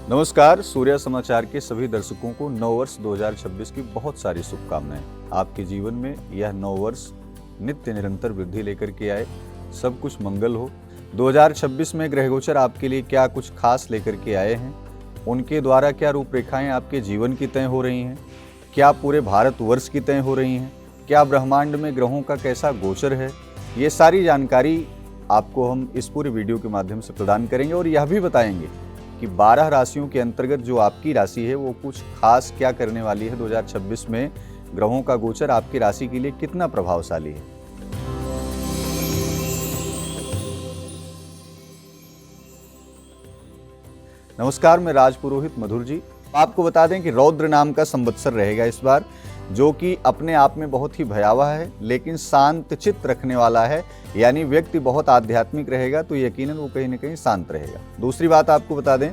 नमस्कार। सूर्य समाचार के सभी दर्शकों को नववर्ष 2026 की बहुत सारी शुभकामनाएं। आपके जीवन में यह नववर्ष नित्य निरंतर वृद्धि लेकर के आए, सब कुछ मंगल हो। 2026 में ग्रहगोचर आपके लिए क्या कुछ खास लेकर के आए हैं, उनके द्वारा क्या रूपरेखाएं आपके जीवन की तय हो रही हैं, क्या पूरे भारतवर्ष की तय हो रही हैं, क्या ब्रह्मांड में ग्रहों का कैसा गोचर है, ये सारी जानकारी आपको हम इस पूरे वीडियो के माध्यम से प्रदान करेंगे और यह भी बताएंगे कि 12 राशियों के अंतर्गत जो आपकी राशि है वो कुछ खास क्या करने वाली है। 2026 में ग्रहों का गोचर आपकी राशि के लिए कितना प्रभावशाली है। नमस्कार, मैं राजपुरोहित मधुर जी। आपको बता दें कि रौद्र नाम का संवत्सर रहेगा इस बार, जो कि अपने आप में बहुत ही भयावह है लेकिन शांत चित्त रखने वाला है। यानी व्यक्ति बहुत आध्यात्मिक रहेगा तो यकीनन वो कहीं न कहीं शांत रहेगा। दूसरी बात आपको बता दें,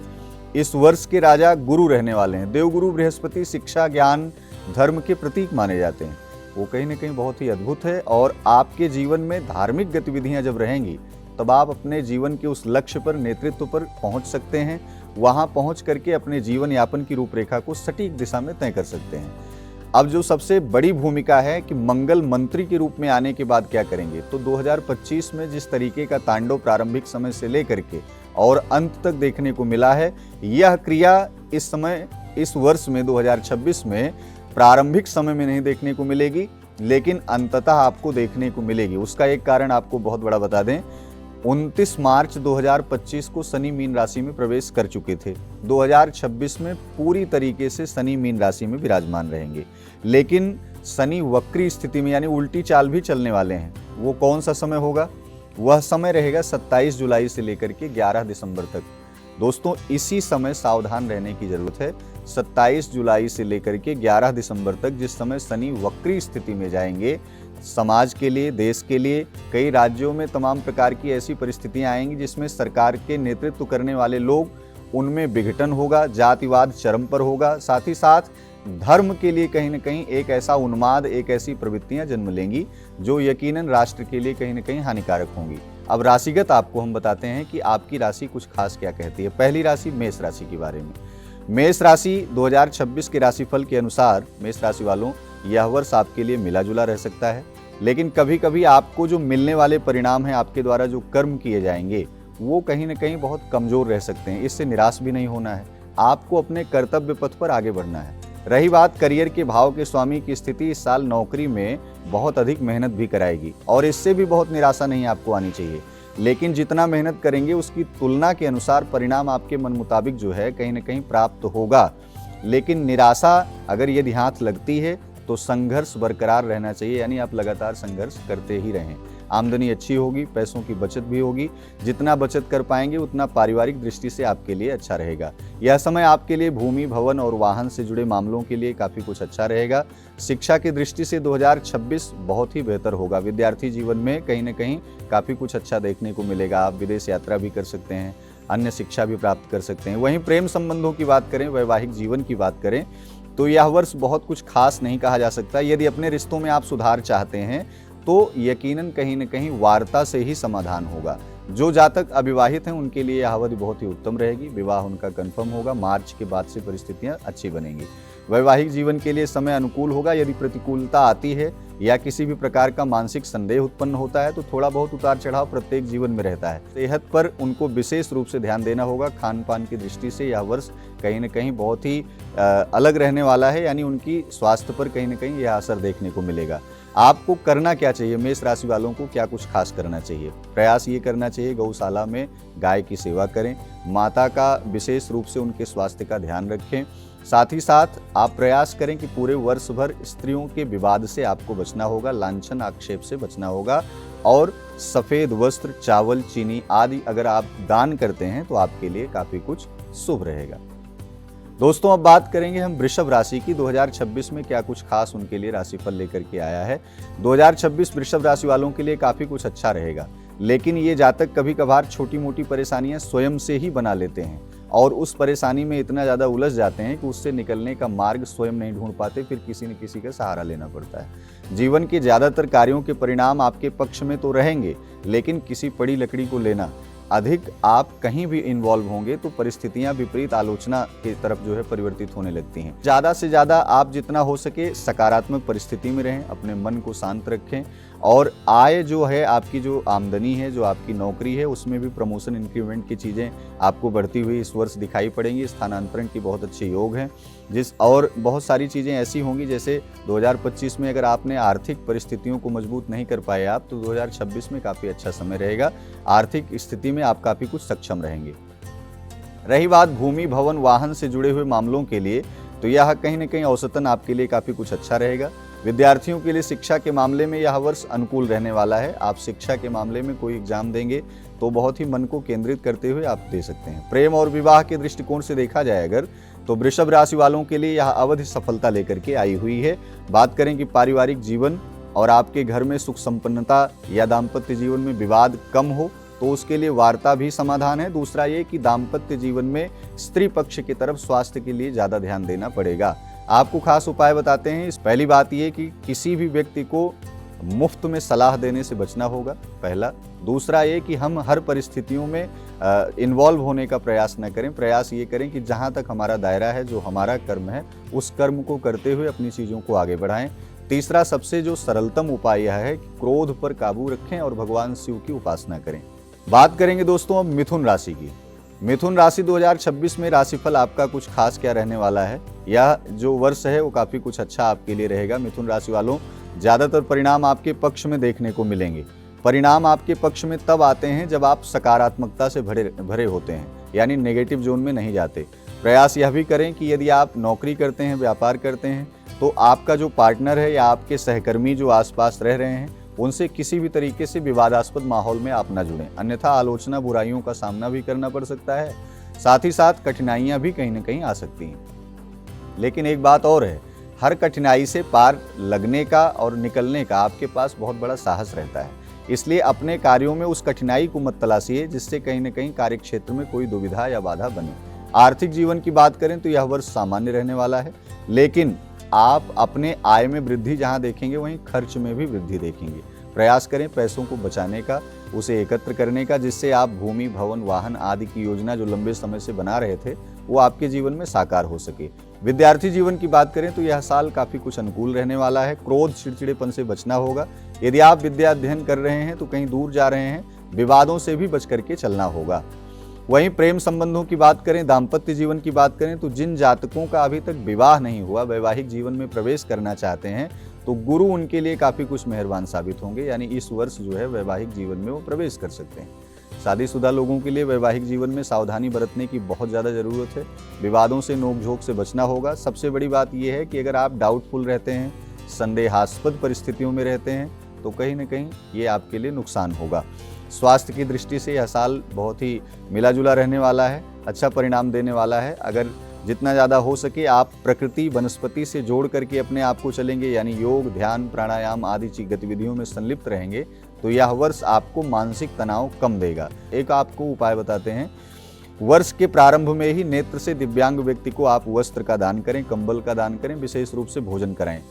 इस वर्ष के राजा गुरु रहने वाले हैं। देवगुरु बृहस्पति शिक्षा, ज्ञान, धर्म के प्रतीक माने जाते हैं। वो कहीं न कहीं बहुत ही अद्भुत है और आपके जीवन में धार्मिक गतिविधियां जब रहेंगी तब आप अपने जीवन के उस लक्ष्य पर, नेतृत्व पर पहुंच सकते हैं। वहां पहुंच करके अपने जीवन यापन की रूपरेखा को सटीक दिशा में तय कर सकते हैं। अब जो सबसे बड़ी भूमिका है कि मंगल मंत्री के रूप में आने के बाद क्या करेंगे, तो 2025 में जिस तरीके का तांडव प्रारंभिक समय से लेकर के और अंत तक देखने को मिला है, यह क्रिया इस समय, इस वर्ष में 2026 में प्रारंभिक समय में नहीं देखने को मिलेगी लेकिन अंततः आपको देखने को मिलेगी। उसका एक कारण आपको बहुत बड़ा बता दें, 29 मार्च 2025 को शनि मीन राशि में प्रवेश कर चुके थे। 2026 में पूरी तरीके से शनि मीन राशि में विराजमान रहेंगे, लेकिन शनि वक्री स्थिति में यानी उल्टी चाल भी चलने वाले हैं। वो कौन सा समय होगा? वह समय रहेगा 27 जुलाई से लेकर के 11 दिसंबर तक। दोस्तों, इसी समय सावधान रहने की जरूरत है। 27 जुलाई से लेकर के 11 दिसंबर तक जिस समय शनि वक्री स्थिति में जाएंगे, समाज के लिए, देश के लिए कई राज्यों में तमाम प्रकार की ऐसी परिस्थितियां आएंगी जिसमें सरकार के नेतृत्व करने वाले लोग, उनमें विघटन होगा, जातिवाद चरम पर होगा। साथ ही साथ धर्म के लिए कहीं न कहीं एक ऐसा उन्माद, एक ऐसी प्रवृत्तियां जन्म लेंगी जो यकीनन राष्ट्र के लिए कहीं न कहीं हानिकारक होंगी। अब राशिगत आपको हम बताते हैं कि आपकी राशि कुछ खास क्या कहती है। पहली राशि मेष राशि के बारे में। मेष राशि 2026 के राशिफल के अनुसार मेष राशि वालों, यह वर्ष आपके लिए मिला जुला रह सकता है, लेकिन कभी कभी आपको जो मिलने वाले परिणाम हैं, आपके द्वारा जो कर्म किए जाएंगे, वो कहीं न कहीं बहुत कमजोर रह सकते हैं। इससे निराश भी नहीं होना है, आपको अपने कर्तव्य पथ पर आगे बढ़ना है। रही बात करियर के भाव के स्वामी की स्थिति, इस साल नौकरी में बहुत अधिक मेहनत भी कराएगी और इससे भी बहुत निराशा नहीं आपको आनी चाहिए। लेकिन जितना मेहनत करेंगे उसकी तुलना के अनुसार परिणाम आपके मन मुताबिक जो है कहीं न कहीं प्राप्त होगा। लेकिन निराशा अगर यदि हाथ लगती है तो संघर्ष बरकरार रहना चाहिए, यानी आप लगातार संघर्ष करते ही रहें। आमदनी अच्छी होगी, पैसों की बचत भी होगी। जितना बचत कर पाएंगे उतना पारिवारिक दृष्टि से आपके लिए अच्छा रहेगा। यह समय आपके लिए भूमि, भवन और वाहन से जुड़े मामलों के लिए काफ़ी कुछ अच्छा रहेगा। शिक्षा की दृष्टि से 2026 बहुत ही बेहतर होगा। विद्यार्थी जीवन में कहीं न कहीं काफ़ी कुछ अच्छा देखने को मिलेगा। आप विदेश यात्रा भी कर सकते हैं, अन्य शिक्षा भी प्राप्त कर सकते हैं। वहीं प्रेम संबंधों की बात करें, वैवाहिक जीवन की बात करें, तो यह वर्ष बहुत कुछ खास नहीं कहा जा सकता। यदि अपने रिश्तों में आप सुधार चाहते हैं तो यकीनन कहीं न कहीं वार्ता से ही समाधान होगा। जो जातक अविवाहित हैं उनके लिए यह अवधि बहुत ही उत्तम रहेगी। विवाह उनका कंफर्म होगा। मार्च के बाद से परिस्थितियां अच्छी बनेंगी। वैवाहिक जीवन के लिए समय अनुकूल होगा। यदि प्रतिकूलता आती है या किसी भी प्रकार का मानसिक संदेह उत्पन्न होता है तो थोड़ा बहुत उतार चढ़ाव प्रत्येक जीवन में रहता है। सेहत पर उनको विशेष रूप से ध्यान देना होगा। खान पान की दृष्टि से यह वर्ष कहीं न कहीं बहुत ही अलग रहने वाला है, यानी उनकी स्वास्थ्य पर कहीं न कहीं यह असर देखने को मिलेगा। आपको करना क्या चाहिए? मेष राशि वालों को क्या कुछ खास करना चाहिए? प्रयास ये करना चाहिए, गौशाला में गाय की सेवा करें, माता का विशेष रूप से उनके स्वास्थ्य का ध्यान रखें। साथ ही साथ आप प्रयास करें कि पूरे वर्ष भर स्त्रियों के विवाद से आपको बचना होगा, लांछन आक्षेप से बचना होगा और सफ़ेद वस्त्र, चावल, चीनी आदि अगर आप दान करते हैं तो आपके लिए काफ़ी कुछ शुभ रहेगा। दोस्तों, अब बात करेंगे हम वृषभ राशि की। 2026 में क्या कुछ खास उनके लिए राशिफल लेकर के आया है। 2026 वृषभ राशि वालों के लिए काफ़ी कुछ अच्छा रहेगा, लेकिन ये जातक कभी कभार छोटी मोटी परेशानियां स्वयं से ही बना लेते हैं और उस परेशानी में इतना ज़्यादा उलझ जाते हैं कि उससे निकलने का मार्ग स्वयं नहीं ढूंढ पाते, फिर किसी न किसी का सहारा लेना पड़ता है। जीवन के ज़्यादातर कार्यों के परिणाम आपके पक्ष में तो रहेंगे, लेकिन किसी पड़ी लकड़ी को लेना अधिक आप कहीं भी इन्वॉल्व होंगे तो परिस्थितियां विपरीत आलोचना की तरफ जो है परिवर्तित होने लगती हैं। ज़्यादा से ज़्यादा आप जितना हो सके सकारात्मक परिस्थिति में रहें, अपने मन को शांत रखें और आय जो है आपकी, जो आमदनी है, जो आपकी नौकरी है, उसमें भी प्रमोशन इंक्रीमेंट की चीज़ें आपको बढ़ती हुई इस वर्ष दिखाई पड़ेंगी। स्थानांतरण की बहुत अच्छे योग हैं और बहुत सारी चीज़ें ऐसी होंगी जैसे 2025 में अगर आपने आर्थिक परिस्थितियों को मजबूत नहीं कर पाए आप, तो 2026 में काफ़ी अच्छा समय रहेगा। आर्थिक स्थिति में आप काफ़ी कुछ सक्षम रहेंगे। रही बात भूमि, भवन, वाहन से जुड़े हुए मामलों के लिए, तो यह कहीं न कहीं औसतन आपके लिए काफ़ी कुछ अच्छा रहेगा। विद्यार्थियों के लिए शिक्षा के मामले में यह वर्ष अनुकूल रहने वाला है। आप शिक्षा के मामले में कोई एग्जाम देंगे तो बहुत ही मन को केंद्रित करते हुए आप दे सकते हैं। प्रेम और विवाह के दृष्टिकोण से देखा जाए अगर, तो वृषभ राशि वालों के लिए यह अवधि सफलता लेकर के आई हुई है। बात करें कि पारिवारिक जीवन और आपके घर में सुख संपन्नता या दाम्पत्य जीवन में विवाद कम हो, तो उसके लिए वार्ता भी समाधान है। दूसरा ये कि दाम्पत्य जीवन में स्त्री पक्ष की तरफ स्वास्थ्य के लिए ज़्यादा ध्यान देना पड़ेगा। आपको खास उपाय बताते हैं। पहली बात ये कि किसी भी व्यक्ति को मुफ्त में सलाह देने से बचना होगा, पहला। दूसरा ये कि हम हर परिस्थितियों में इन्वॉल्व होने का प्रयास न करें। प्रयास ये करें कि जहाँ तक हमारा दायरा है, जो हमारा कर्म है, उस कर्म को करते हुए अपनी चीज़ों को आगे बढ़ाएं। तीसरा सबसे जो सरलतम उपाय यह है कि क्रोध पर काबू रखें और भगवान शिव की उपासना करें। बात करेंगे दोस्तों अब मिथुन राशि की। मिथुन राशि 2026 में राशिफल आपका कुछ खास क्या रहने वाला है। यह जो वर्ष है वो काफ़ी कुछ अच्छा आपके लिए रहेगा। मिथुन राशि वालों, ज़्यादातर परिणाम आपके पक्ष में देखने को मिलेंगे। परिणाम आपके पक्ष में तब आते हैं जब आप सकारात्मकता से भरे होते हैं, यानी नेगेटिव जोन में नहीं जाते। प्रयास यह भी करें कि यदि आप नौकरी करते हैं, व्यापार करते हैं, तो आपका जो पार्टनर है या आपके सहकर्मी जो आसपास रह रहे हैं, उनसे किसी भी तरीके से विवादास्पद माहौल में आप न जुड़ें, अन्यथा आलोचना, बुराइयों का सामना भी करना पड़ सकता है। साथ ही साथ कठिनाइयाँ भी कहीं न कहीं आ सकती हैं। लेकिन एक बात और है, हर कठिनाई से पार लगने का और निकलने का आपके पास बहुत बड़ा साहस रहता है। इसलिए अपने कार्यों में उस कठिनाई को मत तलाशिए जिससे कहीं न कहीं कार्य क्षेत्र में कोई दुविधा या बाधा बने। आर्थिक जीवन की बात करें तो यह वर्ष सामान्य रहने वाला है, लेकिन आप अपने आय में वृद्धि जहां देखेंगे वहीं खर्च में भी वृद्धि देखेंगे। प्रयास करें पैसों को बचाने का, उसे एकत्र करने का, जिससे आप भूमि, भवन, वाहन आदि की योजना जो लंबे समय से बना रहे थे वो आपके जीवन में साकार हो सके। विद्यार्थी जीवन की बात करें तो यह साल काफ़ी कुछ अनुकूल रहने वाला है। क्रोध, चिड़चिड़ेपन से बचना होगा। यदि आप विद्या अध्ययन कर रहे हैं तो कहीं दूर जा रहे हैं, विवादों से भी बच करके चलना होगा। वहीं प्रेम संबंधों की बात करें, दाम्पत्य जीवन की बात करें, तो जिन जातकों का अभी तक विवाह नहीं हुआ, वैवाहिक जीवन में प्रवेश करना चाहते हैं, तो गुरु उनके लिए काफ़ी कुछ मेहरबान साबित होंगे। यानी इस वर्ष जो है वैवाहिक जीवन में वो प्रवेश कर सकते हैं। शादीशुदा लोगों के लिए वैवाहिक जीवन में सावधानी बरतने की बहुत ज़्यादा ज़रूरत है। विवादों से नोकझोंक से बचना होगा। सबसे बड़ी बात यह है कि अगर आप डाउटफुल रहते हैं, संदेहास्पद परिस्थितियों में रहते हैं, तो कहीं ना कहीं ये आपके लिए नुकसान होगा। स्वास्थ्य की दृष्टि से यह साल बहुत ही मिला जुला रहने वाला है, अच्छा परिणाम देने वाला है। अगर जितना ज़्यादा हो सके आप प्रकृति, वनस्पति से जोड़ करके अपने आप को चलेंगे, यानी योग, ध्यान, प्राणायाम आदि गतिविधियों में संलिप्त रहेंगे, तो यह वर्ष आपको मानसिक तनाव कम देगा। एक आपको उपाय बताते हैं। वर्ष के प्रारंभ में ही नेत्र से दिव्यांग व्यक्ति को आप वस्त्र का दान करें, कंबल का दान करें, विशेष रूप से भोजन कराएं।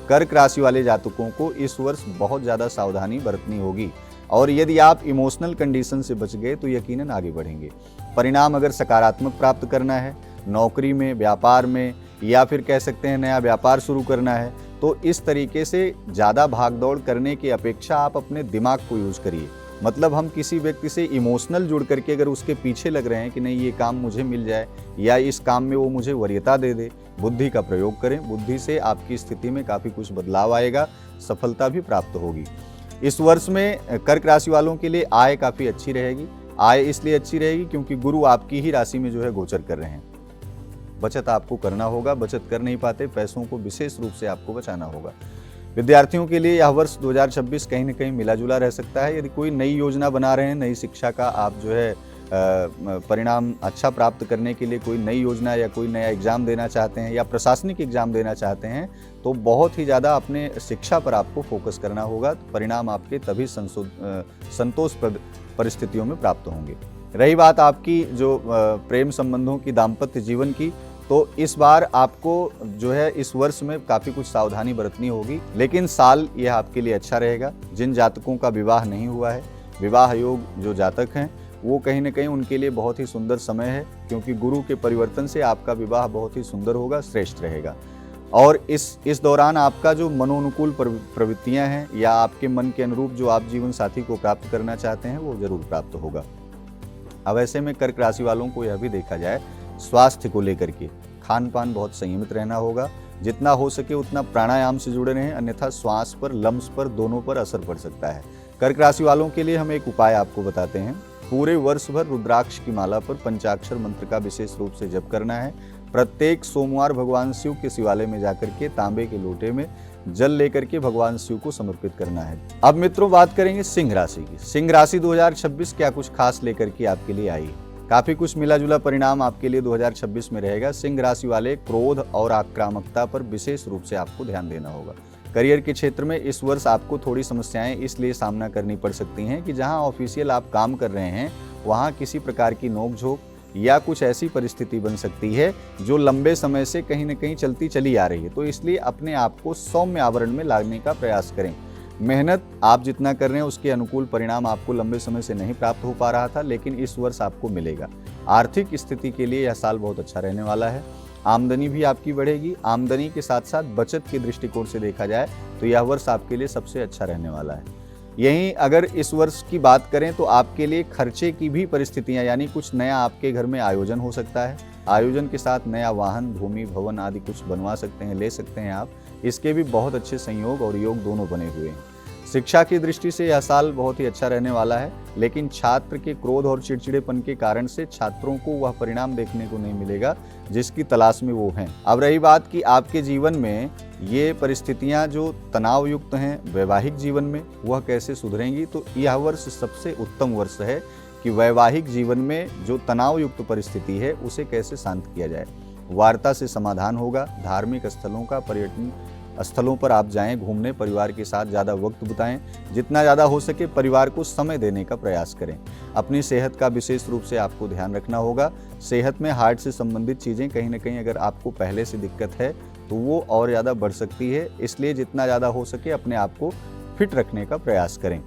कर्क राशि वाले जातकों को इस वर्ष बहुत ज़्यादा सावधानी बरतनी होगी, और यदि आप इमोशनल कंडीशन से बच गए तो यकीनन आगे बढ़ेंगे। परिणाम अगर सकारात्मक प्राप्त करना है, नौकरी में, व्यापार में, या फिर कह सकते हैं नया व्यापार शुरू करना है, तो इस तरीके से ज़्यादा भागदौड़ करने की अपेक्षा आप अपने दिमाग को यूज करिए। मतलब हम किसी व्यक्ति से इमोशनल जुड़ करके अगर उसके पीछे लग रहे हैं कि नहीं ये काम मुझे मिल जाए या इस काम में वो मुझे वरीयता दे दे, बुद्धि का प्रयोग करें। बुद्धि से आपकी स्थिति में काफ़ी कुछ बदलाव आएगा, सफलता भी प्राप्त होगी। इस वर्ष में कर्क राशि वालों के लिए आय काफ़ी अच्छी रहेगी। आय इसलिए अच्छी रहेगी क्योंकि गुरु आपकी ही राशि में जो है गोचर कर रहे हैं। बचत आपको करना होगा, बचत कर नहीं पाते, पैसों को विशेष रूप से आपको बचाना होगा। विद्यार्थियों के लिए यह वर्ष 2026 कहीं न कहीं मिला जुला रह सकता है। यदि कोई नई योजना बना रहे हैं, नई शिक्षा का आप जो है परिणाम अच्छा प्राप्त करने के लिए कोई नई योजना या कोई नया एग्ज़ाम देना चाहते हैं या प्रशासनिक एग्ज़ाम देना चाहते हैं, तो बहुत ही ज़्यादा अपने शिक्षा पर आपको फोकस करना होगा। परिणाम आपके तभी संतोषप्रद परिस्थितियों में प्राप्त होंगे। रही बात आपकी जो प्रेम संबंधों की, दाम्पत्य जीवन की, तो इस बार आपको जो है इस वर्ष में काफ़ी कुछ सावधानी बरतनी होगी, लेकिन साल यह आपके लिए अच्छा रहेगा। जिन जातकों का विवाह नहीं हुआ है, विवाह योग जो जातक हैं वो कहीं ना कहीं उनके लिए बहुत ही सुंदर समय है, क्योंकि गुरु के परिवर्तन से आपका विवाह बहुत ही सुंदर होगा, श्रेष्ठ रहेगा। और इस दौरान आपका जो मनोनुकूल प्रवृत्तियां हैं या आपके मन के अनुरूप जो आप जीवन साथी को प्राप्त करना चाहते हैं वो जरूर प्राप्त होगा। अब ऐसे में कर्क राशि वालों को यह भी देखा जाए, स्वास्थ्य को लेकर के खान पान बहुत संयमित रहना होगा, जितना हो सके उतना प्राणायाम से जुड़े रहें, अन्यथा श्वास पर, लम्स पर, दोनों पर असर पड़ सकता है। कर्क राशि वालों के लिए हम एक उपाय आपको बताते हैं। पूरे वर्ष भर रुद्राक्ष की माला पर पंचाक्षर मंत्र का विशेष रूप से जप करना है। प्रत्येक सोमवार भगवान शिव के शिवालय में जाकर के तांबे के लोटे में जल लेकर के भगवान शिव को समर्पित करना है। अब मित्रों बात करेंगे सिंह राशि की। सिंह राशि 2026 क्या कुछ खास लेकर के आपके लिए आई है। काफी कुछ मिला जुला परिणाम आपके लिए 2026 में रहेगा। सिंह राशि वाले क्रोध और आक्रामकता पर विशेष रूप से आपको ध्यान देना होगा। करियर के क्षेत्र में इस वर्ष आपको थोड़ी समस्याएं इसलिए सामना करनी पड़ सकती हैं कि जहां ऑफिशियल आप काम कर रहे हैं वहां किसी प्रकार की नोकझोंक या कुछ ऐसी परिस्थिति बन सकती है जो लंबे समय से कहीं न कहीं चलती चली आ रही है। तो इसलिए अपने आप को सौम्य आवरण में लाने का प्रयास करें। मेहनत आप जितना कर रहे हैं उसके अनुकूल परिणाम आपको लंबे समय से नहीं प्राप्त हो पा रहा था, लेकिन इस वर्ष आपको मिलेगा। आर्थिक स्थिति के लिए यह साल बहुत अच्छा रहने वाला है। आमदनी भी आपकी बढ़ेगी। आमदनी के साथ साथ बचत के दृष्टिकोण से देखा जाए तो यह वर्ष आपके लिए सबसे अच्छा रहने वाला है। यहीं अगर इस वर्ष की बात करें तो आपके लिए खर्चे की भी परिस्थितियां, यानी कुछ नया आपके घर में आयोजन हो सकता है। आयोजन के साथ नया वाहन, भूमि, भवन आदि कुछ बनवा सकते हैं, ले सकते हैं आप। इसके भी बहुत अच्छे संयोग और योग दोनों बने हुए हैं। शिक्षा की दृष्टि से यह साल बहुत ही अच्छा रहने वाला है, लेकिन छात्र के क्रोध और चिड़चिड़ेपन के कारण से छात्रों को वह परिणाम देखने को नहीं मिलेगा जिसकी तलाश में वो हैं। अब रही बात कि आपके जीवन में ये परिस्थितियां जो तनाव युक्त हैं वैवाहिक जीवन में, वह कैसे सुधरेंगी, तो यह वर्ष सबसे उत्तम वर्ष है कि वैवाहिक जीवन में जो तनाव युक्त परिस्थिति है उसे कैसे शांत किया जाए। वार्ता से समाधान होगा। धार्मिक स्थलों का, पर्यटन स्थलों पर आप जाएं घूमने, परिवार के साथ ज़्यादा वक्त बिताएं। जितना ज़्यादा हो सके परिवार को समय देने का प्रयास करें। अपनी सेहत का विशेष रूप से आपको ध्यान रखना होगा। सेहत में हार्ट से संबंधित चीज़ें कहीं ना कहीं अगर आपको पहले से दिक्कत है तो वो और ज़्यादा बढ़ सकती है, इसलिए जितना ज़्यादा हो सके अपने आप को फिट रखने का प्रयास करें।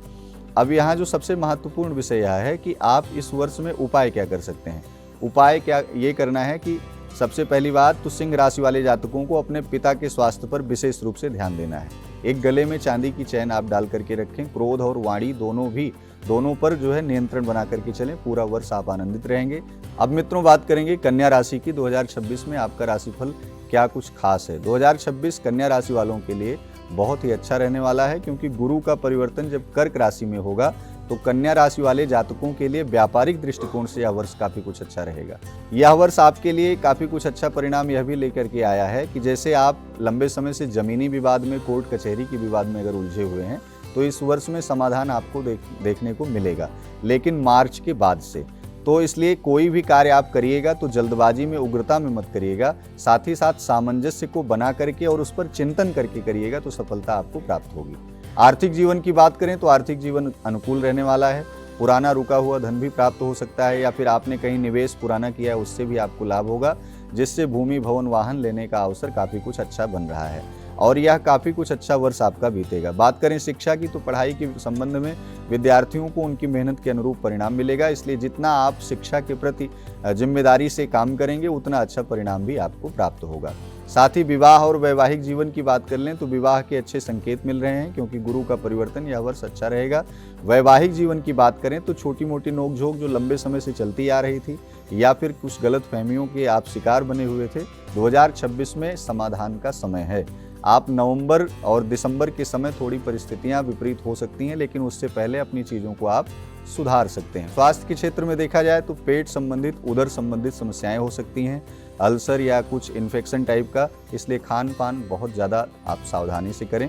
अब यहाँ जो सबसे महत्वपूर्ण विषय यह है कि आप इस वर्ष में उपाय क्या कर सकते हैं। उपाय क्या ये करना है कि सबसे पहली बात तो सिंह राशि वाले जातकों को अपने पिता के स्वास्थ्य पर विशेष रूप से ध्यान देना है। एक गले में चांदी की चैन आप डाल करके रखें। क्रोध और वाणी दोनों पर जो है नियंत्रण बना करके चलें। पूरा वर्ष आप आनंदित रहेंगे। अब मित्रों बात करेंगे कन्या राशि की। 2026 में आपका राशिफल क्या कुछ खास है। 2026 कन्या राशि वालों के लिए बहुत ही अच्छा रहने वाला है, क्योंकि गुरु का परिवर्तन जब कर्क राशि में होगा तो कन्या राशि वाले जातकों के लिए व्यापारिक दृष्टिकोण से यह वर्ष काफ़ी कुछ अच्छा रहेगा। यह वर्ष आपके लिए काफ़ी कुछ अच्छा परिणाम यह भी लेकर के आया है कि जैसे आप लंबे समय से जमीनी विवाद में, कोर्ट कचहरी के विवाद में अगर उलझे हुए हैं तो इस वर्ष में समाधान आपको देखने को मिलेगा, लेकिन मार्च के बाद से। तो इसलिए कोई भी कार्य आप करिएगा तो जल्दबाजी में, उग्रता में मत करिएगा। साथ ही साथ सामंजस्य को बना करके और उस पर चिंतन करके करिएगा तो सफलता आपको प्राप्त होगी। आर्थिक जीवन की बात करें तो आर्थिक जीवन अनुकूल रहने वाला है। पुराना रुका हुआ धन भी प्राप्त हो सकता है, या फिर आपने कहीं निवेश पुराना किया है उससे भी आपको लाभ होगा, जिससे भूमि, भवन, वाहन लेने का अवसर काफ़ी कुछ अच्छा बन रहा है और यह काफ़ी कुछ अच्छा वर्ष आपका बीतेगा। बात करें शिक्षा की तो पढ़ाई के संबंध में विद्यार्थियों को उनकी मेहनत के अनुरूप परिणाम मिलेगा। इसलिए जितना आप शिक्षा के प्रति जिम्मेदारी से काम करेंगे उतना अच्छा परिणाम भी आपको प्राप्त होगा। साथ ही विवाह और वैवाहिक जीवन की बात कर लें तो विवाह के अच्छे संकेत मिल रहे हैं, क्योंकि गुरु का परिवर्तन यह वर्ष अच्छा रहेगा। वैवाहिक जीवन की बात करें तो छोटी मोटी नोकझोंक जो लंबे समय से चलती आ रही थी या फिर कुछ गलत फहमियों के आप शिकार बने हुए थे, 2026 में समाधान का समय है। आप नवंबर और दिसंबर के समय थोड़ी परिस्थितियां विपरीत हो सकती हैं, लेकिन उससे पहले अपनी चीज़ों को आप सुधार सकते हैं। स्वास्थ्य के क्षेत्र में देखा जाए तो पेट संबंधित, उदर संबंधित समस्याएं हो सकती हैं, अल्सर या कुछ इन्फेक्शन टाइप का। इसलिए खान पान बहुत ज़्यादा आप सावधानी से करें।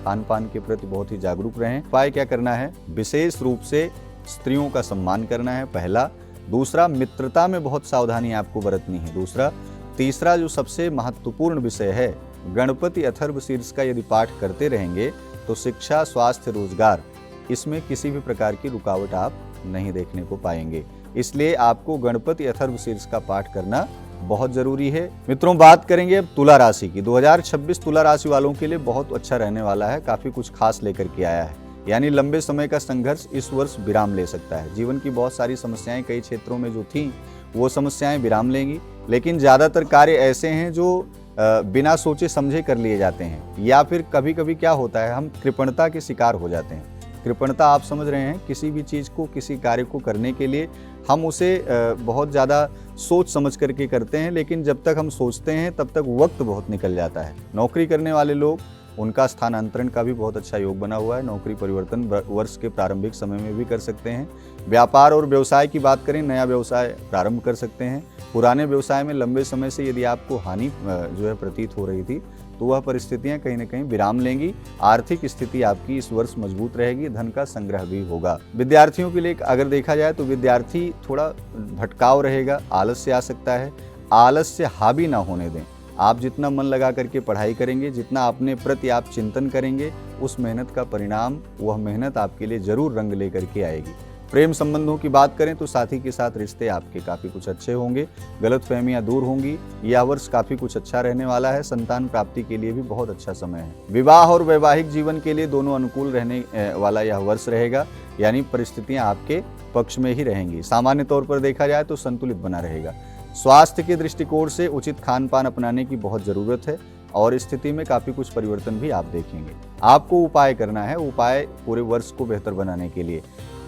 खान पान के प्रति बहुत ही जागरूक रहें। उपाय क्या करना है, विशेष रूप से स्त्रियों का सम्मान करना है, पहला। दूसरा, मित्रता में बहुत सावधानी आपको बरतनी है, दूसरा। तीसरा जो सबसे महत्वपूर्ण विषय है, गणपति अथर्वशीर्ष का यदि पाठ करते रहेंगे तो शिक्षा, स्वास्थ्य, रोजगार, इसमें किसी भी प्रकार की रुकावट आप नहीं देखने को पाएंगे। इसलिए आपको गणपति अथर्वशीर्ष का पाठ करना बहुत जरूरी है। मित्रों बात करेंगे अब तुला राशि की। 2026 तुला राशि वालों के लिए बहुत अच्छा रहने वाला है, काफी कुछ खास लेकर के आया है। यानी लंबे समय का संघर्ष इस वर्ष विराम ले सकता है। जीवन की बहुत सारी समस्याएं कई क्षेत्रों में जो थीं वो समस्याएं विराम लेंगी, लेकिन ज़्यादातर कार्य ऐसे हैं जो बिना सोचे समझे कर लिए जाते हैं, या फिर कभी कभी क्या होता है हम कृपणता के शिकार हो जाते हैं। कृपणता आप समझ रहे हैं, किसी भी चीज़ को, किसी कार्य को करने के लिए हम उसे बहुत ज़्यादा सोच समझ करके करते हैं, लेकिन जब तक हम सोचते हैं तब तक वक्त बहुत निकल जाता है। नौकरी करने वाले लोग, उनका स्थानांतरण का भी बहुत अच्छा योग बना हुआ है। नौकरी परिवर्तन वर्ष के प्रारंभिक समय में भी कर सकते हैं। व्यापार और व्यवसाय की बात करें, नया व्यवसाय प्रारंभ कर सकते हैं। पुराने व्यवसाय में लंबे समय से यदि आपको हानि जो है प्रतीत हो रही थी, तो वह परिस्थितियां कहीं न कहीं विराम लेंगी। आर्थिक स्थिति आपकी इस वर्ष मजबूत रहेगी, धन का संग्रह भी होगा। विद्यार्थियों के लिए अगर देखा जाए तो विद्यार्थी थोड़ा भटकाव रहेगा, आलस्य आ सकता है। आलस्य हावी ना होने दें। आप जितना मन लगा करके पढ़ाई करेंगे, जितना अपने प्रति आप चिंतन करेंगे, उस मेहनत का परिणाम, वह मेहनत आपके लिए जरूर रंग लेकर के आएगी। प्रेम संबंधों की बात करें तो साथी के साथ रिश्ते आपके काफ़ी कुछ अच्छे होंगे, गलतफहमियां दूर होंगी। यह वर्ष काफ़ी कुछ अच्छा रहने वाला है। संतान प्राप्ति के लिए भी बहुत अच्छा समय है। विवाह और वैवाहिक जीवन के लिए दोनों अनुकूल रहने वाला यह वर्ष रहेगा, यानी परिस्थितियां आपके पक्ष में ही रहेंगी। सामान्य तौर पर देखा जाए तो संतुलित बना रहेगा। स्वास्थ्य के दृष्टिकोण से उचित खान पान अपनाने की बहुत ज़रूरत है और इस स्थिति में काफ़ी कुछ परिवर्तन भी आप देखेंगे। आपको उपाय करना है, उपाय पूरे वर्ष को बेहतर बनाने के लिए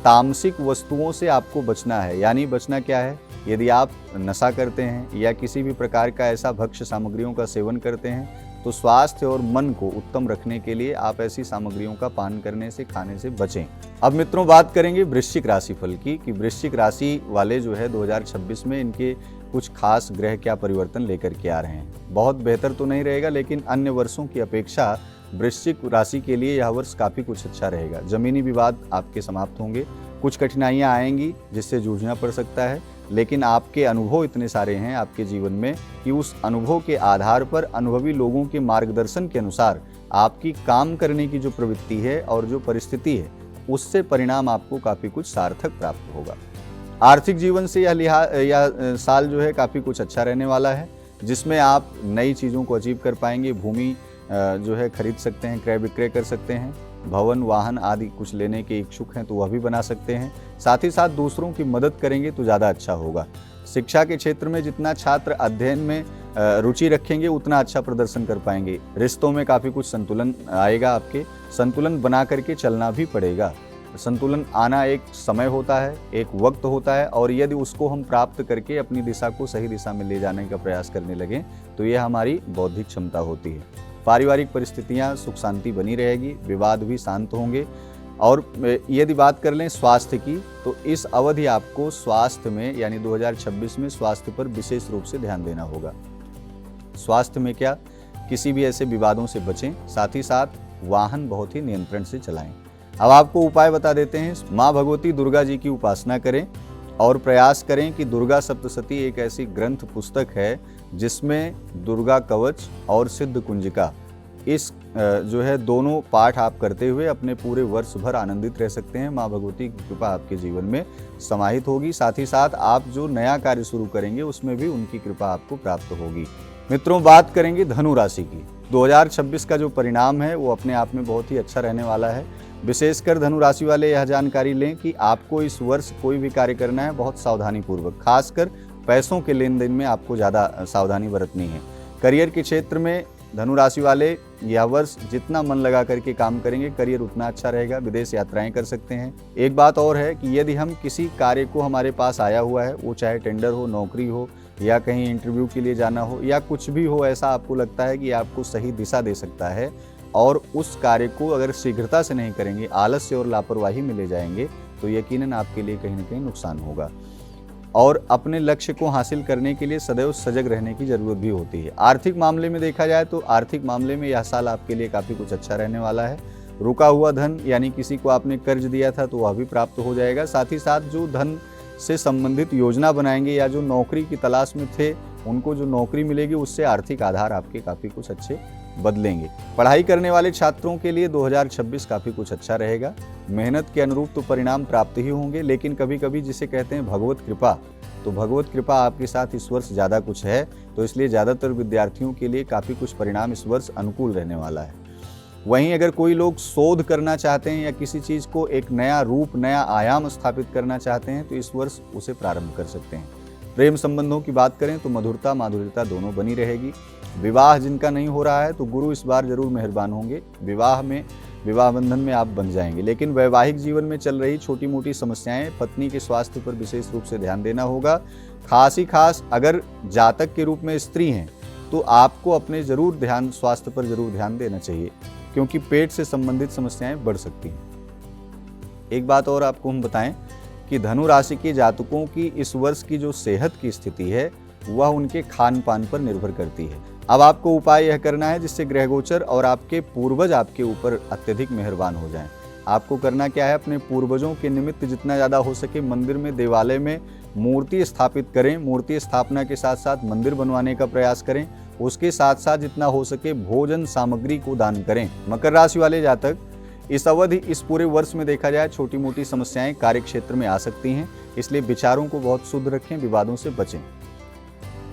तामसिक वस्तुओं से आपको बचना है। यानी बचना क्या है, यदि आप नशा करते हैं या किसी भी प्रकार का ऐसा भक्ष्य सामग्रियों का सेवन करते हैं, तो स्वास्थ्य और मन को उत्तम रखने के लिए आप ऐसी सामग्रियों का पान करने से, खाने से बचें। अब मित्रों बात करेंगे वृश्चिक राशि फल की, कि वृश्चिक राशि वाले जो है 2026 में इनके कुछ खास ग्रह क्या परिवर्तन लेकर के आ रहे हैं। बहुत बेहतर तो नहीं रहेगा, लेकिन अन्य वर्षों की अपेक्षा वृश्चिक राशि के लिए यह वर्ष काफ़ी कुछ अच्छा रहेगा। जमीनी विवाद आपके समाप्त होंगे। कुछ कठिनाइयां आएंगी जिससे जूझना पड़ सकता है, लेकिन आपके अनुभव इतने सारे हैं आपके जीवन में कि उस अनुभव के आधार पर, अनुभवी लोगों के मार्गदर्शन के अनुसार आपकी काम करने की जो प्रवृत्ति है और जो परिस्थिति है, उससे परिणाम आपको काफ़ी कुछ सार्थक प्राप्त होगा। आर्थिक जीवन से यह साल जो है काफ़ी कुछ अच्छा रहने वाला है, जिसमें आप नई चीज़ों को अचीव कर पाएंगे। भूमि जो है खरीद सकते हैं, क्रय विक्रय कर सकते हैं। भवन, वाहन आदि कुछ लेने के इच्छुक हैं तो वह भी बना सकते हैं। साथ ही साथ दूसरों की मदद करेंगे तो ज़्यादा अच्छा होगा। शिक्षा के क्षेत्र में जितना छात्र अध्ययन में रुचि रखेंगे उतना अच्छा प्रदर्शन कर पाएंगे। रिश्तों में काफ़ी कुछ संतुलन आएगा। आपके संतुलन बना करके चलना भी पड़ेगा। संतुलन आना एक समय होता है, एक वक्त होता है, और यदि उसको हम प्राप्त करके अपनी दिशा को सही दिशा में ले जाने का प्रयास करने लगें तो ये हमारी बौद्धिक क्षमता होती है। पारिवारिक परिस्थितियां सुख शांति बनी रहेगी, विवाद भी शांत होंगे। और यदि बात कर लें स्वास्थ्य की, तो इस अवधि आपको स्वास्थ्य में, यानी 2026 में स्वास्थ्य पर विशेष रूप से ध्यान देना होगा। स्वास्थ्य में क्या, किसी भी ऐसे विवादों से बचें। साथ ही साथ वाहन बहुत ही नियंत्रण से चलाएं। अब आपको उपाय बता देते हैं। माँ भगवती दुर्गा जी की उपासना करें और प्रयास करें कि दुर्गा सप्तशती एक ऐसी ग्रंथ पुस्तक है जिसमें दुर्गा कवच और सिद्ध कुंजिका, इस जो है दोनों पाठ आप करते हुए अपने पूरे वर्ष भर आनंदित रह सकते हैं। माँ भगवती की कृपा आपके जीवन में समाहित होगी। साथ ही साथ आप जो नया कार्य शुरू करेंगे उसमें भी उनकी कृपा आपको प्राप्त होगी। मित्रों बात करेंगे धनु राशि की। 2026 का जो परिणाम है वो अपने आप में बहुत ही अच्छा रहने वाला है। विशेषकर धनु राशि वाले यह जानकारी लें कि आपको इस वर्ष कोई भी कार्य करना है बहुत सावधानी पूर्वक, खासकर पैसों के लेन देन में आपको ज़्यादा सावधानी बरतनी है। करियर के क्षेत्र में धनु राशि वाले यह वर्ष जितना मन लगा करके काम करेंगे, करियर उतना अच्छा रहेगा। विदेश यात्राएं कर सकते हैं। एक बात और है कि यदि हम किसी कार्य को, हमारे पास आया हुआ है, वो चाहे टेंडर हो, नौकरी हो, या कहीं इंटरव्यू के लिए जाना हो, या कुछ भी हो, ऐसा आपको लगता है कि आपको सही दिशा दे सकता है, और उस कार्य को अगर शीघ्रता से नहीं करेंगे, आलस्य और लापरवाही में ले जाएंगे, तो यकीनन आपके लिए कहीं न कहीं नुकसान होगा। और अपने लक्ष्य को हासिल करने के लिए सदैव सजग रहने की ज़रूरत भी होती है। आर्थिक मामले में देखा जाए तो आर्थिक मामले में यह साल आपके लिए काफ़ी कुछ अच्छा रहने वाला है। रुका हुआ धन, यानी किसी को आपने कर्ज दिया था तो वह भी प्राप्त हो जाएगा। साथ ही साथ जो धन से संबंधित योजना बनाएंगे या जो नौकरी की तलाश में थे, उनको जो नौकरी मिलेगी उससे आर्थिक आधार आपके काफ़ी कुछ अच्छे बदलेंगे। पढ़ाई करने वाले छात्रों के लिए 2026 काफ़ी कुछ अच्छा रहेगा। मेहनत के अनुरूप तो परिणाम प्राप्त ही होंगे, लेकिन कभी कभी जिसे कहते हैं भगवत कृपा, तो भगवत कृपा आपके साथ इस वर्ष ज़्यादा कुछ है, तो इसलिए ज़्यादातर विद्यार्थियों के लिए काफ़ी कुछ परिणाम इस वर्ष अनुकूल रहने वाला है। वहीं अगर कोई लोग शोध करना चाहते हैं या किसी चीज़ को एक नया रूप, नया आयाम स्थापित करना चाहते हैं तो इस वर्ष उसे प्रारंभ कर सकते हैं। प्रेम संबंधों की बात करें तो मधुरता, माधुर्यता दोनों बनी रहेगी। विवाह जिनका नहीं हो रहा है तो गुरु इस बार जरूर मेहरबान होंगे, विवाह बंधन में आप बन जाएंगे। लेकिन वैवाहिक जीवन में चल रही छोटी मोटी समस्याएं, पत्नी के स्वास्थ्य पर विशेष रूप से ध्यान देना होगा। खास अगर जातक के रूप में स्त्री हैं तो आपको अपने स्वास्थ्य पर जरूर ध्यान देना चाहिए, क्योंकि पेट से संबंधित समस्याएं बढ़ सकती हैं। एक बात और आपको हम बताएं कि धनु राशि के जातकों की इस वर्ष की जो सेहत की स्थिति है वह उनके खान पान पर निर्भर करती है। अब आपको उपाय यह करना है जिससे ग्रह गोचर और आपके पूर्वज आपके ऊपर अत्यधिक मेहरबान हो जाएं। आपको करना क्या है, अपने पूर्वजों के निमित्त जितना ज़्यादा हो सके मंदिर में, देवालय में मूर्ति स्थापित करें। मूर्ति स्थापना के साथ साथ मंदिर बनवाने का प्रयास करें। उसके साथ साथ जितना हो सके भोजन सामग्री को दान करें। मकर राशि वाले जातक इस अवधि, इस पूरे वर्ष में देखा जाए छोटी मोटी समस्याएं कार्य क्षेत्र में आ सकती हैं, इसलिए विचारों को बहुत शुद्ध रखें, विवादों से बचें।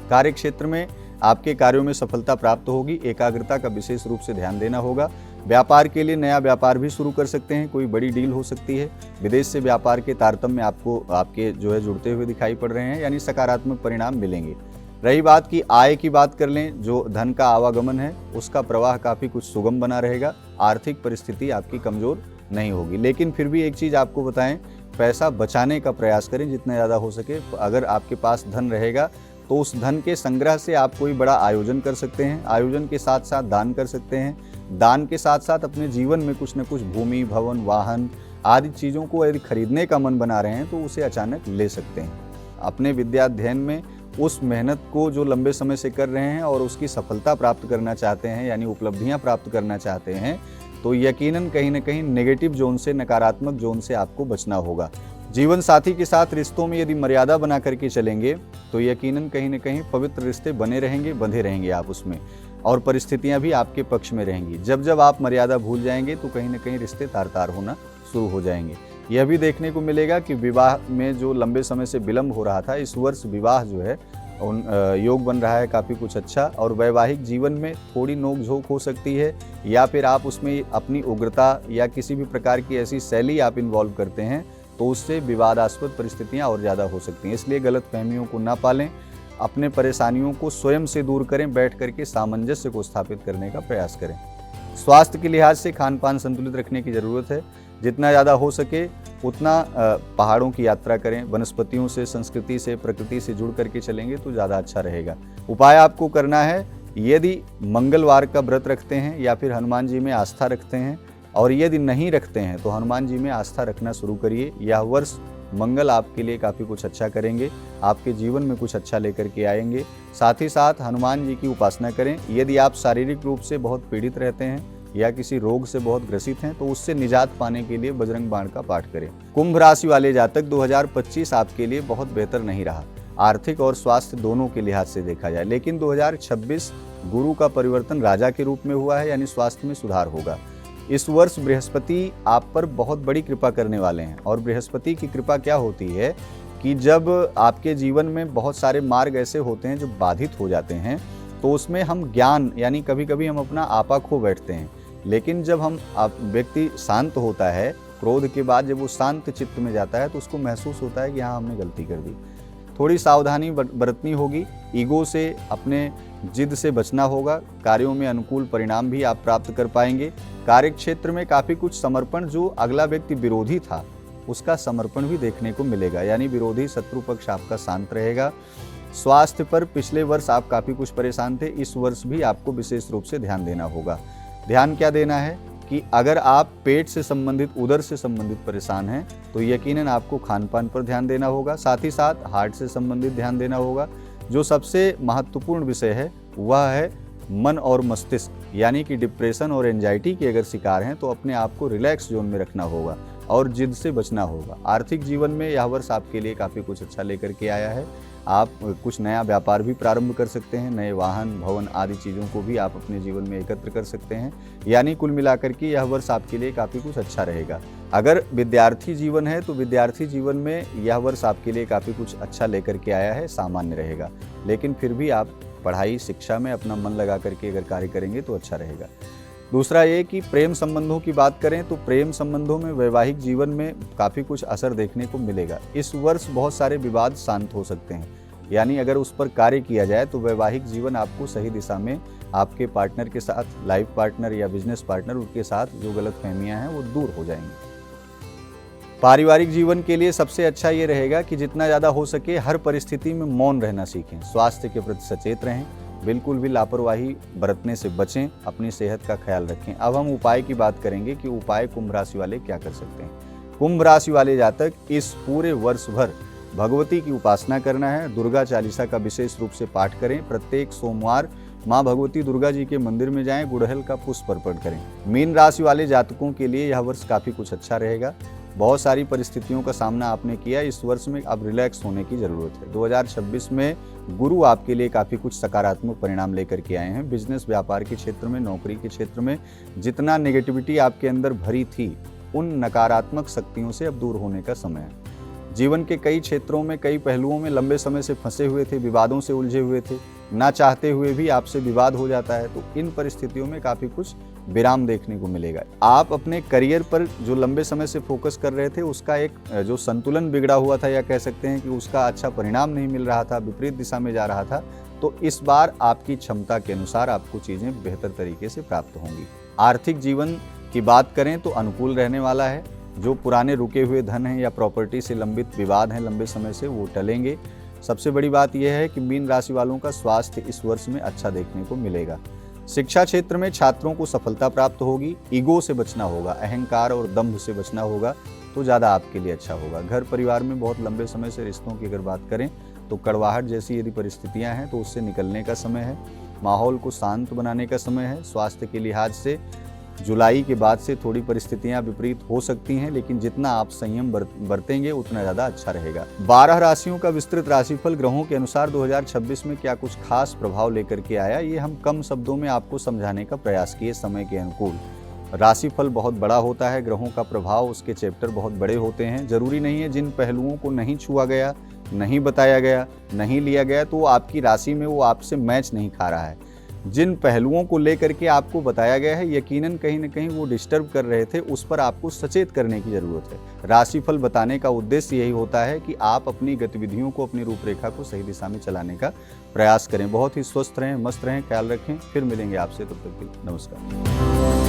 कार्य क्षेत्र में आपके कार्यों में सफलता प्राप्त होगी। एकाग्रता का विशेष रूप से ध्यान देना होगा। व्यापार के लिए नया व्यापार भी शुरू कर सकते हैं, कोई बड़ी डील हो सकती है। विदेश से व्यापार के तारतम्य आपको आपके जुड़ते हुए दिखाई पड़ रहे हैं, यानी सकारात्मक परिणाम मिलेंगे। रही बात की आय की बात कर लें, जो धन का आवागमन है उसका प्रवाह काफ़ी कुछ सुगम बना रहेगा। आर्थिक परिस्थिति आपकी कमज़ोर नहीं होगी। लेकिन फिर भी एक चीज़ आपको बताएं, पैसा बचाने का प्रयास करें जितना ज़्यादा हो सके। अगर आपके पास धन रहेगा तो उस धन के संग्रह से आप कोई बड़ा आयोजन कर सकते हैं। आयोजन के साथ साथ दान कर सकते हैं। दान के साथ साथ अपने जीवन में कुछ न कुछ भूमि, भवन, वाहन आदि चीज़ों को यदि खरीदने का मन बना रहे हैं तो उसे अचानक ले सकते हैं। अपने विद्या अध्ययन में उस मेहनत को जो लंबे समय से कर रहे हैं और उसकी सफलता प्राप्त करना चाहते हैं, यानी उपलब्धियां प्राप्त करना चाहते हैं, तो यकीनन कहीं न कहीं नेगेटिव जोन से, नकारात्मक जोन से आपको बचना होगा। जीवन साथी के साथ रिश्तों में यदि मर्यादा बना करके चलेंगे तो यकीनन कहीं न कहीं पवित्र रिश्ते बने रहेंगे, बंधे रहेंगे आप उसमें, और परिस्थितियां भी आपके पक्ष में रहेंगी। जब आप मर्यादा भूल जाएंगे तो कहीं न कहीं रिश्ते तार होना शुरू हो जाएंगे। यह भी देखने को मिलेगा कि विवाह में जो लंबे समय से विलंब हो रहा था, इस वर्ष विवाह जो है योग बन रहा है काफ़ी कुछ अच्छा। और वैवाहिक जीवन में थोड़ी नोक झोंक हो सकती है, या फिर आप उसमें अपनी उग्रता या किसी भी प्रकार की ऐसी शैली आप इन्वॉल्व करते हैं तो उससे विवादास्पद परिस्थितियां और ज़्यादा हो सकती हैं। इसलिए गलत फहमियों को ना पालें, अपने परेशानियों को स्वयं से दूर करें, बैठ करके सामंजस्य को स्थापित करने का प्रयास करें। स्वास्थ्य के लिहाज से खान पान संतुलित रखने की ज़रूरत है। जितना ज़्यादा हो सके उतना पहाड़ों की यात्रा करें। वनस्पतियों से, संस्कृति से, प्रकृति से जुड़ करके चलेंगे तो ज़्यादा अच्छा रहेगा। उपाय आपको करना है, यदि मंगलवार का व्रत रखते हैं या फिर हनुमान जी में आस्था रखते हैं, और यदि नहीं रखते हैं तो हनुमान जी में आस्था रखना शुरू करिए। यह वर्ष मंगल आपके लिए काफ़ी कुछ अच्छा करेंगे, आपके जीवन में कुछ अच्छा लेकर के आएंगे। साथ ही साथ हनुमान जी की उपासना करें। यदि आप शारीरिक रूप से बहुत पीड़ित रहते हैं या किसी रोग से बहुत ग्रसित हैं तो उससे निजात पाने के लिए बजरंग बाण का पाठ करें। कुंभ राशि वाले जातक 2025 आपके लिए बहुत बेहतर नहीं रहा, आर्थिक और स्वास्थ्य दोनों के लिहाज से देखा जाए। लेकिन 2026 गुरु का परिवर्तन राजा के रूप में हुआ है, यानी स्वास्थ्य में सुधार होगा। इस वर्ष बृहस्पति आप पर बहुत बड़ी कृपा करने वाले हैं। और बृहस्पति की कृपा क्या होती है कि जब आपके जीवन में बहुत सारे मार्ग ऐसे होते हैं जो बाधित हो जाते हैं तो उसमें हम ज्ञान, यानी कभी कभी हम अपना आपा खो बैठते हैं। लेकिन जब व्यक्ति शांत होता है, क्रोध के बाद जब वो शांत चित्त में जाता है तो उसको महसूस होता है कि हाँ, हमने गलती कर दी। थोड़ी सावधानी बरतनी होगी, ईगो से, अपने जिद से बचना होगा। कार्यों में अनुकूल परिणाम भी आप प्राप्त कर पाएंगे। कार्य क्षेत्र में काफ़ी कुछ समर्पण, जो अगला व्यक्ति विरोधी था उसका समर्पण भी देखने को मिलेगा, यानी विरोधी शत्रु पक्ष आपका शांत रहेगा। स्वास्थ्य पर पिछले वर्ष आप काफ़ी कुछ परेशान थे, इस वर्ष भी आपको विशेष रूप से ध्यान देना होगा। ध्यान क्या देना है कि अगर आप पेट से संबंधित, उदर से संबंधित परेशान हैं तो यकीनन आपको खान पान पर ध्यान देना होगा। साथ ही साथ हार्ट से संबंधित ध्यान देना होगा। जो सबसे महत्वपूर्ण विषय है वह है मन और मस्तिष्क, यानी कि डिप्रेशन और एंजाइटी के अगर शिकार हैं तो अपने आप को रिलैक्स जोन में रखना होगा और जिद से बचना होगा। आर्थिक जीवन में यह वर्ष आपके लिए काफ़ी कुछ अच्छा लेकर के आया है। आप कुछ नया व्यापार भी प्रारंभ कर सकते हैं, नए वाहन, भवन आदि चीज़ों को भी आप अपने जीवन में एकत्र कर सकते हैं। यानी कुल मिलाकर के यह वर्ष आपके लिए काफ़ी कुछ अच्छा रहेगा। अगर विद्यार्थी जीवन है तो विद्यार्थी जीवन में यह वर्ष आपके लिए काफ़ी कुछ अच्छा लेकर के आया है, सामान्य रहेगा। लेकिन फिर भी आप पढ़ाई, शिक्षा में अपना मन लगा करके अगर कार्य करेंगे तो अच्छा रहेगा। दूसरा ये कि प्रेम संबंधों की बात करें तो प्रेम संबंधों में वैवाहिक जीवन में काफ़ी कुछ असर देखने को मिलेगा। इस वर्ष बहुत सारे विवाद शांत हो सकते हैं, यानी अगर उस पर कार्य किया जाए तो वैवाहिक जीवन आपको सही दिशा में आपके पार्टनर के साथ, लाइफ पार्टनर या बिजनेस पार्टनर, उनके साथ जो गलतफहमियां हैं वो दूर हो जाएंगी। पारिवारिक जीवन के लिए सबसे अच्छा ये रहेगा कि जितना ज़्यादा हो सके हर परिस्थिति में मौन रहना सीखें, स्वास्थ्य के प्रति सचेत रहें, बिल्कुल भी लापरवाही बरतने से बचें, अपनी सेहत का ख्याल रखें। अब हम उपाय की बात करेंगे कि उपाय कुंभ राशि वाले क्या कर सकते हैं। कुंभ राशि वाले जातक इस पूरे वर्ष भर भगवती की उपासना करना है। दुर्गा चालीसा का विशेष रूप से पाठ करें। प्रत्येक सोमवार माँ भगवती दुर्गा जी के मंदिर में जाएं, गुड़हल का पुष्प अर्पण करें। मीन राशि वाले जातकों के लिए यह वर्ष काफ़ी कुछ अच्छा रहेगा। बहुत सारी परिस्थितियों का सामना आपने किया, इस वर्ष में अब रिलैक्स होने की ज़रूरत है। 2026 में गुरु आपके लिए काफ़ी कुछ सकारात्मक परिणाम लेकर के आए हैं। बिजनेस व्यापार के क्षेत्र में, नौकरी के क्षेत्र में जितना नेगेटिविटी आपके अंदर भरी थी, उन नकारात्मक शक्तियों से अब दूर होने का समय है। जीवन के कई क्षेत्रों में, कई पहलुओं में लंबे समय से फंसे हुए थे, विवादों से उलझे हुए थे, ना चाहते हुए भी आपसे विवाद हो जाता है, तो इन परिस्थितियों में काफ़ी कुछ विराम देखने को मिलेगा। आप अपने करियर पर जो लंबे समय से फोकस कर रहे थे, उसका एक जो संतुलन बिगड़ा हुआ था, या कह सकते हैं कि उसका अच्छा परिणाम नहीं मिल रहा था, विपरीत दिशा में जा रहा था, तो इस बार आपकी क्षमता के अनुसार आपको चीज़ें बेहतर तरीके से प्राप्त होंगी। आर्थिक जीवन की बात करें तो अनुकूल रहने वाला है। जो पुराने रुके हुए धन हैं या प्रॉपर्टी से लंबित विवाद हैं लंबे समय से, वो टलेंगे। सबसे बड़ी बात यह है कि मीन राशि वालों का स्वास्थ्य इस वर्ष में अच्छा देखने को मिलेगा। शिक्षा क्षेत्र में छात्रों को सफलता प्राप्त होगी। ईगो से बचना होगा, अहंकार और दंभ से बचना होगा, तो ज़्यादा आपके लिए अच्छा होगा। घर परिवार में बहुत लंबे समय से रिश्तों की अगर बात करें तो कड़वाहट जैसी यदि परिस्थितियां हैं तो उससे निकलने का समय है। माहौल को शांत बनाने का समय है। स्वास्थ्य के लिहाज से जुलाई के बाद से थोड़ी परिस्थितियां विपरीत हो सकती हैं, लेकिन जितना आप संयम बरतेंगे उतना ज़्यादा अच्छा रहेगा। 12 राशियों का विस्तृत राशिफल ग्रहों के अनुसार 2026 में क्या कुछ खास प्रभाव लेकर के आया, ये हम कम शब्दों में आपको समझाने का प्रयास किए समय के अनुकूल। राशिफल बहुत बड़ा होता है, ग्रहों का प्रभाव, उसके चैप्टर बहुत बड़े होते हैं। जरूरी नहीं है जिन पहलुओं को नहीं छुआ गया, नहीं बताया गया, नहीं लिया गया, तो आपकी राशि में वो आपसे मैच नहीं खा रहा है। जिन पहलुओं को लेकर के आपको बताया गया है, यकीनन कहीं न कहीं वो डिस्टर्ब कर रहे थे, उस पर आपको सचेत करने की ज़रूरत है। राशिफल बताने का उद्देश्य यही होता है कि आप अपनी गतिविधियों को, अपनी रूपरेखा को सही दिशा में चलाने का प्रयास करें। बहुत ही स्वस्थ रहें, मस्त रहें, ख्याल रखें। फिर मिलेंगे आपसे, तब तक के लिए नमस्कार।